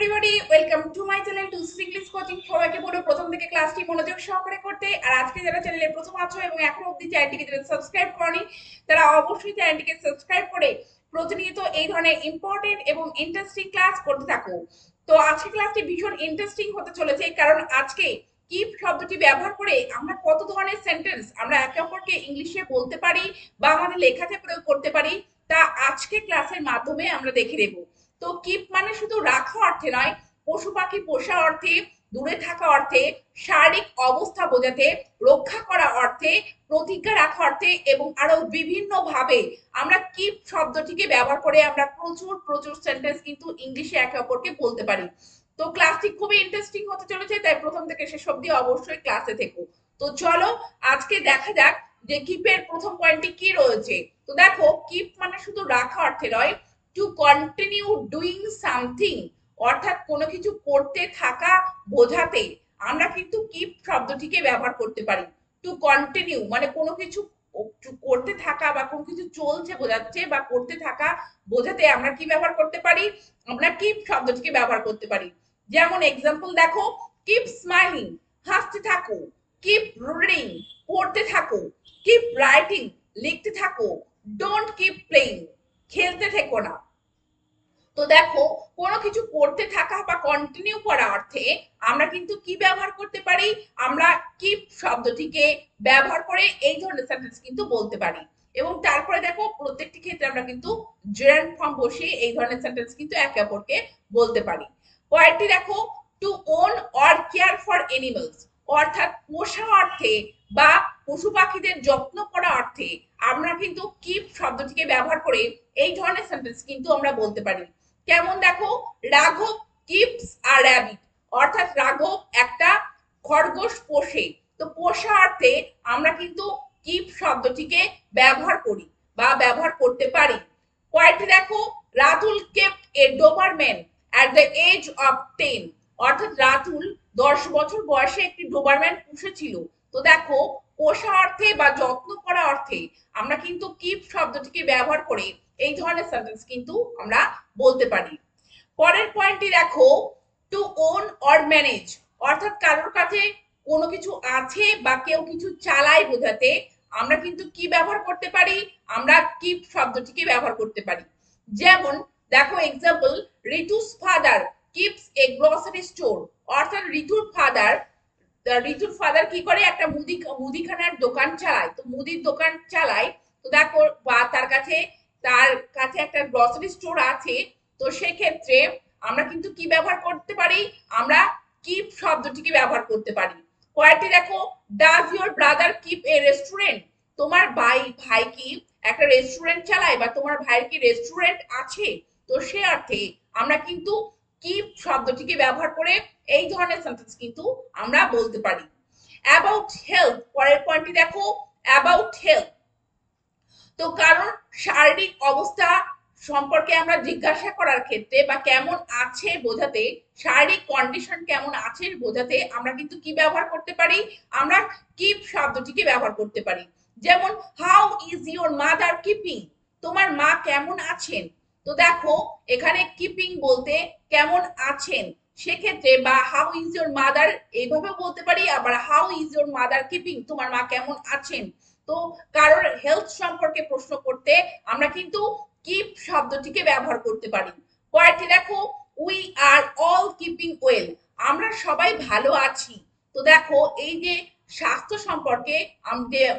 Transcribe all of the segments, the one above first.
Everybody, welcome to my channel to speak English coaching. সবাইকে বলবো প্রথম থেকে ক্লাসটি মনোযোগ সহকারে করতে। আর আজকে যারা চ্যানেলে প্রথম আছো এবং এখনো অবধি চ্যানেলটিকে যারা সাবস্ক্রাইব করনি, তারা অবশ্যই চ্যানেলটিকে সাবস্ক্রাইব করে প্রতিনিয়ত এই ধরনের ইম্পর্টেন্ট এবং ইন্টারেস্টিং ক্লাস করতে থাকো। তো আজকে ক্লাসটি ভীষণ ইন্টারেস্টিং হতে চলেছে, কারণ আজকে কিপ শব্দটি ব্যবহার করে আমরা কত ধরনের সেন্টেন্স আমরা একে অপরকে ইংলিশে বলতে পারি বা আমাদের লেখাতে প্রয়োগ করতে পারি, তা আজকে ক্লাসের মাধ্যমে আমরা দেখে নেব। তো কিপ মানে শুধু রাখা অর্থে নয়, পশু পাখি পোষা অর্থে, দূরে থাকা অর্থে, শারীরিক অবস্থা বোঝাতে, রক্ষা করা অর্থে, প্রতিজ্ঞা রাখা অর্থে এবং আরো বিভিন্ন ভাবে আমরা কিপ শব্দটিকে ব্যবহার করে আমরা প্রচুর প্রচুর সেন্টেন্স কিন্তু ইংলিশে একে অপরকে বলতে পারি। তো ক্লাসটি খুবই ইন্টারেস্টিং হতে চলেছে, তাই প্রথম থেকে শেষ অবধি অবশ্যই ক্লাসে থেকো। তো চলো আজকে দেখা যাক যে কিপের প্রথম পয়েন্টটি কি রয়েছে। তো দেখো, কিপ মানে শুধু রাখা অর্থে নয়, টু কন্টিনিউ ডুইং সামথিং অর্থাৎ কোনো কিছু করতে থাকা বোঝাতে আমরা কিন্তু কিপ শব্দটিকে ব্যবহার করতে পারি। টু কন্টিনিউ মানে কোনো কিছু করতে থাকা বা কোনো কিছু চলছে বোঝাচ্ছে বা করতে থাকা বোঝাতে আমরা কি ব্যবহার করতে পারি, আমরা কিপ শব্দটিকে ব্যবহার করতে পারি। যেমন এক্সাম্পল দেখো, কিপ স্মাইলিং হাসতে থাকো, কিপ রিডিং পড়তে থাকো, কিপ রাইটিং লিখতে থাকো, ডোন্ট কিপ প্লেইং খেলতে থেকো না। তো দেখো, কোনো কিছু করতে থাকা বা কন্টিনিউ করা অর্থে আমরা কিন্তু কি ব্যবহার করতে পারি, আমরা কিপ শব্দটিকে ব্যবহার করে এই ধরনের সেন্টেন্স কিন্তু বলতে পারি। এবং তারপরে দেখো, প্রত্যেকটি ক্ষেত্রে আমরা কিন্তু জেরান্ড ফর্ম বসিয়ে এই ধরনের সেন্টেন্স কিন্তু একে অপরকে বলতে পারি। পরেরটি দেখো, to own or care for animals অর্থাৎ পোষা অর্থে বা পশু পাখিদের যত্ন করা অর্থে আমরা কিন্তু কিপ শব্দটিকে ব্যবহার করে এই ধরনের সেন্টেন্স কিন্তু আমরা বলতে পারি। কেমন দেখো, রাঘব কিপস আ র‍্যাবিট অর্থাৎ রাঘব একটা খরগোশ পোষে। তো পোষা অর্থে আমরা কিন্তু কিপ শব্দটিকে ব্যবহার করি বা ব্যবহার করতে পারি। পরেরটি দেখো, Ratul kept a Dobermann at the age of 10 অর্থাৎ রাতুল 10 বছর বয়সে একটি ডোবারম্যান পুষেছিল। তো দেখো, পোষা অর্থে বা যত্ন করা অর্থে আমরা কিন্তু কিপ শব্দটিকে ব্যবহার করে এই ধরনের সেন্টেন্স কিন্তু আমরা বলতে পারি। পরের পয়েন্টটি দেখো, টু ওন অর ম্যানেজ অর্থাৎ কারোর কাছে কোনো কিছু আছে বা কেউ কিছু চালায় বোঝাতে আমরা কিন্তু কি ব্যবহার করতে পারি, আমরা কিপ শব্দটিকে ব্যবহার করতে পারি। যেমন দেখো এক্সাম্পল, রিতুস ফাদার কিপস এ গ্রসারি স্টোর অর্থাৎ ঋতুর ফাদার কি করে, একটা মুদিখানার দোকান চালায়। তো মুদির দোকান চালায়, তো দেখো বা তার কাছে একটা গ্রসারি স্টোর আছে। তো সেক্ষেত্রে আমরা কিন্তু কি ব্যবহার করতে পারি, আমরা কিপ শব্দটিকে ব্যবহার করতে পারি। কয়েকটি দেখো, does your brother keep A restaurant তোমার ভাই কি একটা রেস্টুরেন্ট চালায় বা তোমার ভাইয়ের কি রেস্টুরেন্ট আছে। তো সে অর্থে আমরা কিন্তু কিপ শব্দটিকে ব্যবহার করে এই ধরনের সেন্টেন্স কিন্তু আমরা বলতে পারি। অ্যাবাউট হেলথ পরের পয়েন্টটি দেখো, অ্যাবাউট হেলথ তো কারণ শারীরিক অবস্থা সম্পর্কে আমরা জিজ্ঞাসা করার ক্ষেত্রে বা কেমন আছে বোঝাতে, শারীরিক কন্ডিশন কেমন আছে বোঝাতে আমরা কিন্তু কি ব্যবহার করতে পারি, আমরা কিপ শব্দটিকে ব্যবহার করতে পারি। যেমন how is your mother keeping তোমার মা কেমন আছেন। তো দেখো, এখানে কিপিং বলতে কেমন আছেন, সেক্ষেত্রে বা হাউ ইজ ইউর মাদার এইভাবে বলতে পারি, আবার how is your mother keeping তোমার মা কেমন আছেন। তো কারোর হেলথ সম্পর্কে প্রশ্ন করতে আমরা কিন্তু কিপ শব্দটিকে ব্যবহার করতে পারি। পরেরটি দেখো, we are all keeping well আমরা সবাই ভালো আছি। তো দেখো, এই যে স্বাস্থ্য সম্পর্কে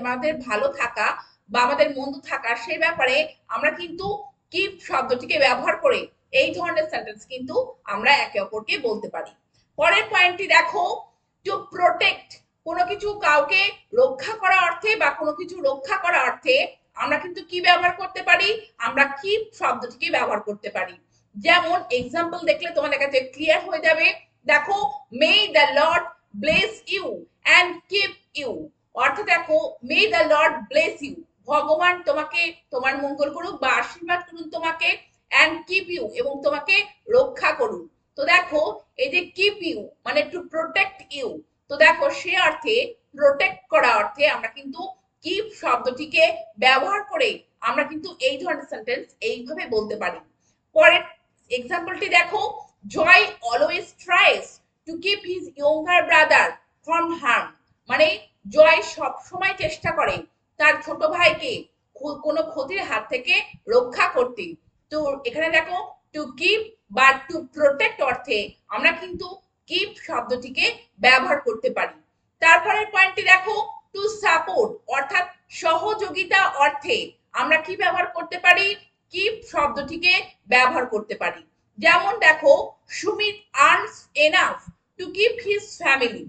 আমাদের ভালো থাকা বা আমাদের মন্দ থাকা সেই ব্যাপারে আমরা কিন্তু কিপ শব্দটিকে ব্যবহার করে এই ধরনের সেন্টেন্স কিন্তু আমরা একে অপরকে বলতে পারি। পরের পয়েন্টটি দেখো, টু প্রোটেক্ট কোনো কিছু কাউকে রক্ষা করা অর্থে বা কোনো কিছু রক্ষা করা অর্থে আমরা কিন্তু কি ব্যবহার করতে পারি, আমরা কিপ শব্দটিকে ব্যবহার করতে পারি। যেমন এক্সাম্পল দেখলে তোমাদের কাছে ক্লিয়ার হয়ে যাবে। দেখো, may the lord bless you and keep you অর্থাৎ দেখো, may the lord bless you ভগবান তোমাকে তোমার মঙ্গল করুক বা আশীর্বাদ করুন তোমাকে, অ্যান্ড কিপ ইউ এবং তোমাকে রক্ষা করুন। তো দেখো, এই যে কিপ ইউ মানে টু প্রোটেক্ট ইউ, তো দেখো সে অর্থে প্রোটেক্ট করা অর্থে আমরা কিন্তু কিপ শব্দটিকে ব্যবহার করে আমরা কিন্তু এই ধরনের সেন্টেন্স এইভাবে বলতে পারি। পরের এক্সাম্পলটি দেখো, Joy always tries to keep his younger brother from harm, মানে জয় সব সময় চেষ্টা করে তার ছোট ভাইকে কোনো ক্ষতির হাত থেকে রক্ষা করতে। তো এখানে দেখো টু কিপ বা টু প্রোটেক্ট অর্থে আমরা কিন্তু কিপ শব্দটিকে ব্যবহার করতে পারি। তারপরের পয়েন্টটি দেখো টু সাপোর্ট অর্থাৎ সহযোগিতা অর্থে আমরা কি ব্যবহার করতে পারি, কিপ শব্দটিকে ব্যবহার করতে পারি। যেমন দেখো Sumit earns enough to keep his family,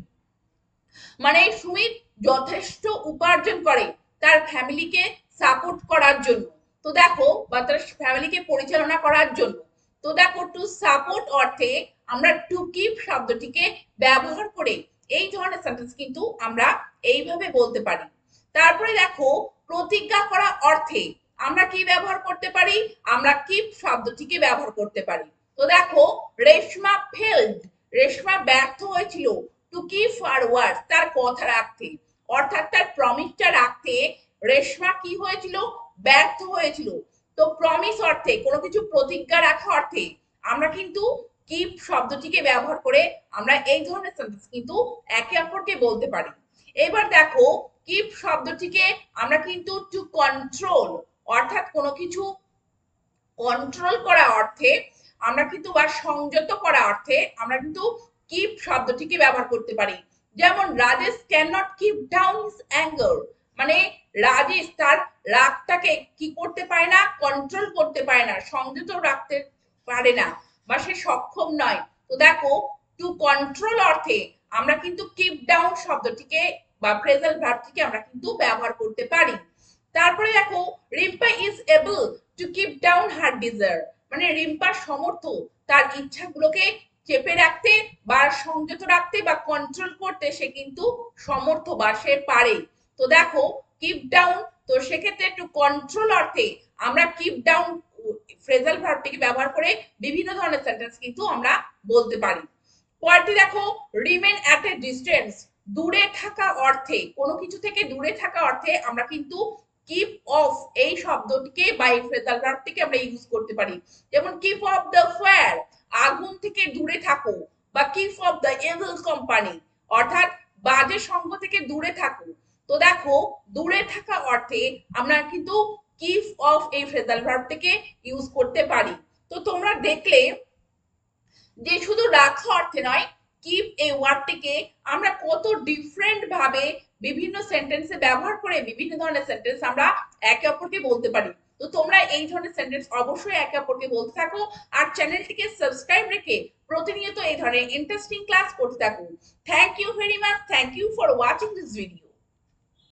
মানে সুমিত যথেষ্ট উপার্জন করে তার ফ্যামিলিকে সাপোর্ট করার জন্য। তো দেখো বা তার ফ্যামিলিকে পরিচালনা করার জন্য। তো দেখো টু সাপোর্ট অর্থে আমরা টু কিপ শব্দটিকে ব্যবহার করে এই ধরনের সেন্টেন্স কিন্তু আমরা এইভাবে বলতে পারি। তারপরে দেখো প্রতিজ্ঞা করা অর্থে আমরা কি ব্যবহার করতে পারি, আমরা কিপ শব্দটিকে ব্যবহার করতে পারি। তো দেখো রেশমা ফেল্ড, রেশমা ব্যর্থ হয়েছিল টু কিপ হার ওয়ার্ড, তার কথা রাখতে, অর্থাৎ তার প্রমিসটা রাখতে রেশমা কি হয়েছিল, ব্যর্থ হয়েছিল। তো প্রমিস অর্থে কোনো কিছু প্রতিজ্ঞা রাখা অর্থে আমরা কিন্তু কিপ শব্দটিকে ব্যবহার করে আমরা এই ধরনের সেন্টেন্স কিন্তু একে অপরকে বলতে পারি। এবার দেখো কিপ শব্দটিকে আমরা কিন্তু টু কন্ট্রোল অর্থাৎ কোনো কিছু কন্ট্রোল করা অর্থে আমরা কিন্তু বা সংযত করা অর্থে আমরা কিন্তু কিপ শব্দটিকে ব্যবহার করতে পারি। যেমন Rajesh can not keep down his anger, মানে রাজেশ তার রাগটাকে কি করতে পারে না, কন্ট্রোল করতে পারে না, সংযত রাখতে পারে না বা সে সক্ষম নয়। তো দেখো টু কন্ট্রোল অর্থে আমরা কিন্তু কিপ ডাউন শব্দটিকে বা ফ্রেজাল ভার্বটিকে আমরা কিন্তু ব্যবহার করতে পারি। তারপরে দেখো Rimpa is able to keep down her desire, মানে রিম্পার সমর্থ তার ইচ্ছাগুলোকে চেপে রাখতে বা সংযত রাখতে বা কন্ট্রোল করতে সে কিন্তু সমর্থ বা সে পারে। তো দেখো কিপ ডাউন, তো সেক্ষেত্রে টু কন্ট্রোল অর্থে আমরা কিপ ডাউন ফ্রেজাল ভার্বটিকে ব্যবহার করে বিভিন্ন ধরনের সেন্টেন্স কিন্তু আমরা বলতে পারি। পরেরটি দেখো রিমেন অ্যাট এ ডিস্টেন্স, দূরে থাকা অর্থে কোনো কিছু থেকে দূরে থাকা অর্থে আমরা কিন্তু কিপ অফ এই শব্দটিকে বা এই ফ্রেজাল ভার্বটিকে আমরা ইউজ করতে পারি। যেমন কিপ অফ দ্য ফায়ার, আগুন থেকে দূরে থাকো, বা keep of the evil company অর্থাৎ বাজে সঙ্গ থেকে দূরে থাকো। তো দেখো দূরে থাকা অর্থে আমরা কিন্তু কিপ অফ এই ফ্রেজাল ভার্বটিকে ইউজ করতে পারি। তো তোমরা দেখলে যে শুধু রাখা অর্থে নয়, কিপ এই ওয়ার্ডটিকে আমরা কত ডিফারেন্ট ভাবে বিভিন্ন সেন্টেন্সে ব্যবহার করে বিভিন্ন ধরনের সেন্টেন্স আমরা একে অপরকে বলতে পারি। তো তোমরা এই ধরনের সেন্টেন্স অবশ্যই একে অপরকে বলতে থাকো আর চ্যানেলটিকে সাবস্ক্রাইব রেখে প্রতিনিয়ত এই ধরনের ইন্টারেস্টিং ক্লাস করতে থাকো। Thank you very much, thank you for watching this video.